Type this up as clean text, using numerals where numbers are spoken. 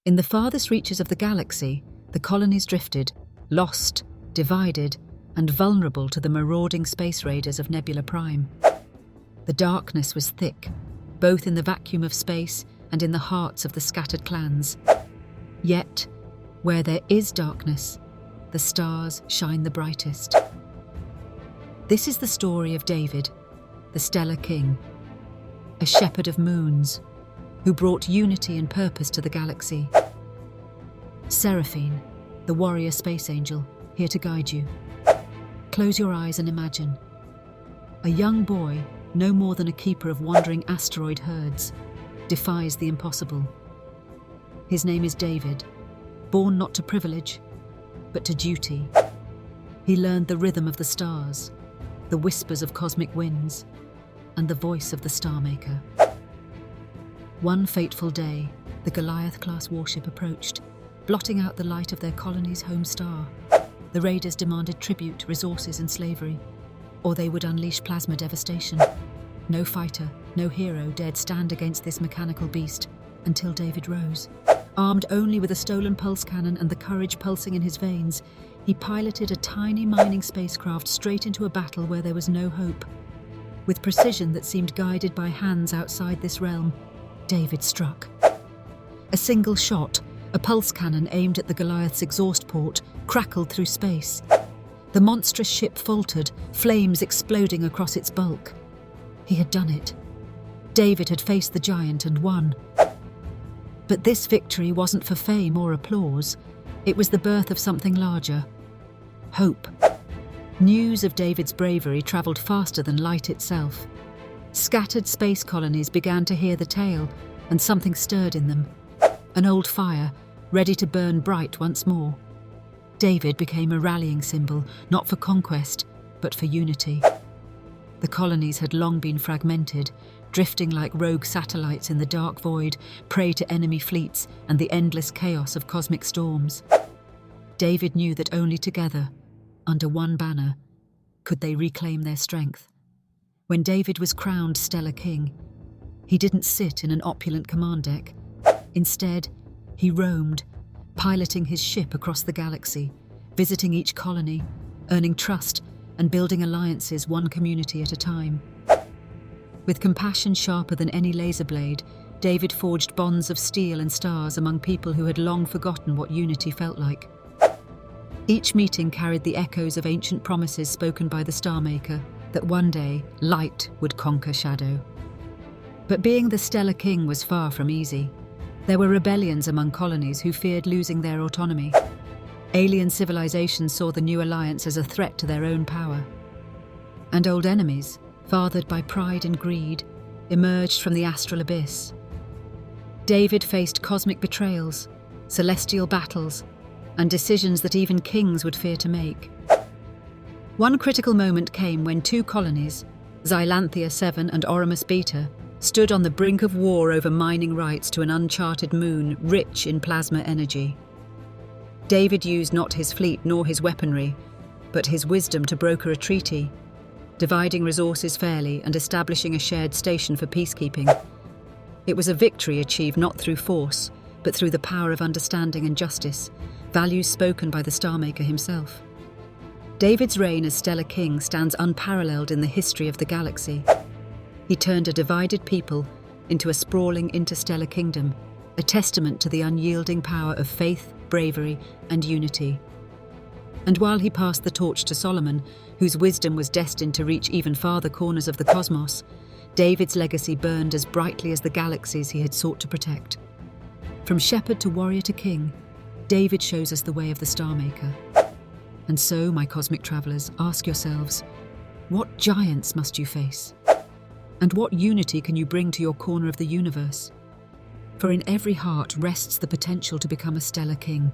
In the farthest reaches of the galaxy, the colonies drifted, lost, divided, and vulnerable to the marauding space raiders of Nebula Prime. The darkness was thick, both in the vacuum of space and in the hearts of the scattered clans. Yet, where there is darkness, the stars shine the brightest. This is the story of David, the Stellar King, a shepherd of moons, who brought unity and purpose to the galaxy. Seraphine, the warrior space angel, here to guide you. Close your eyes and imagine. A young boy, no more than a keeper of wandering asteroid herds, defies the impossible. His name is David, born not to privilege, but to duty. He learned the rhythm of the stars, the whispers of cosmic winds, and the voice of the Star Maker. One fateful day, the Goliath-class warship approached, blotting out the light of their colony's home star. The raiders demanded tribute, resources, and slavery, or they would unleash plasma devastation. No fighter, no hero dared stand against this mechanical beast until David rose. Armed only with a stolen pulse cannon and the courage pulsing in his veins, he piloted a tiny mining spacecraft straight into a battle where there was no hope. With precision that seemed guided by hands outside this realm, David struck. A single shot, a pulse cannon aimed at the Goliath's exhaust port, crackled through space. The monstrous ship faltered, flames exploding across its bulk. He had done it. David had faced the giant and won. But this victory wasn't for fame or applause. It was the birth of something larger. Hope. News of David's bravery travelled faster than light itself. Scattered space colonies began to hear the tale, and something stirred in them. An old fire, ready to burn bright once more. David became a rallying symbol, not for conquest, but for unity. The colonies had long been fragmented, drifting like rogue satellites in the dark void, prey to enemy fleets and the endless chaos of cosmic storms. David knew that only together, under one banner, could they reclaim their strength. When David was crowned Stellar King, he didn't sit in an opulent command deck. Instead, he roamed, piloting his ship across the galaxy, visiting each colony, earning trust and building alliances one community at a time. With compassion sharper than any laser blade, David forged bonds of steel and stars among people who had long forgotten what unity felt like. Each meeting carried the echoes of ancient promises spoken by the Star Maker, that one day light would conquer shadow. But being the Stellar King was far from easy. There were rebellions among colonies who feared losing their autonomy. Alien civilizations saw the new alliance as a threat to their own power. And old enemies, fathered by pride and greed, emerged from the astral abyss. David faced cosmic betrayals, celestial battles, and decisions that even kings would fear to make. One critical moment came when two colonies, Xylanthia 7 and Oramus Beta, stood on the brink of war over mining rights to an uncharted moon rich in plasma energy. David used not his fleet nor his weaponry, but his wisdom to broker a treaty, dividing resources fairly and establishing a shared station for peacekeeping. It was a victory achieved not through force, but through the power of understanding and justice, values spoken by the Star Maker himself. David's reign as Stellar King stands unparalleled in the history of the galaxy. He turned a divided people into a sprawling interstellar kingdom, a testament to the unyielding power of faith, bravery, and unity. And while he passed the torch to Solomon, whose wisdom was destined to reach even farther corners of the cosmos, David's legacy burned as brightly as the galaxies he had sought to protect. From shepherd to warrior to king, David shows us the way of the Star Maker. And so, my cosmic travelers, ask yourselves, what giants must you face? And what unity can you bring to your corner of the universe? For in every heart rests the potential to become a Stellar King.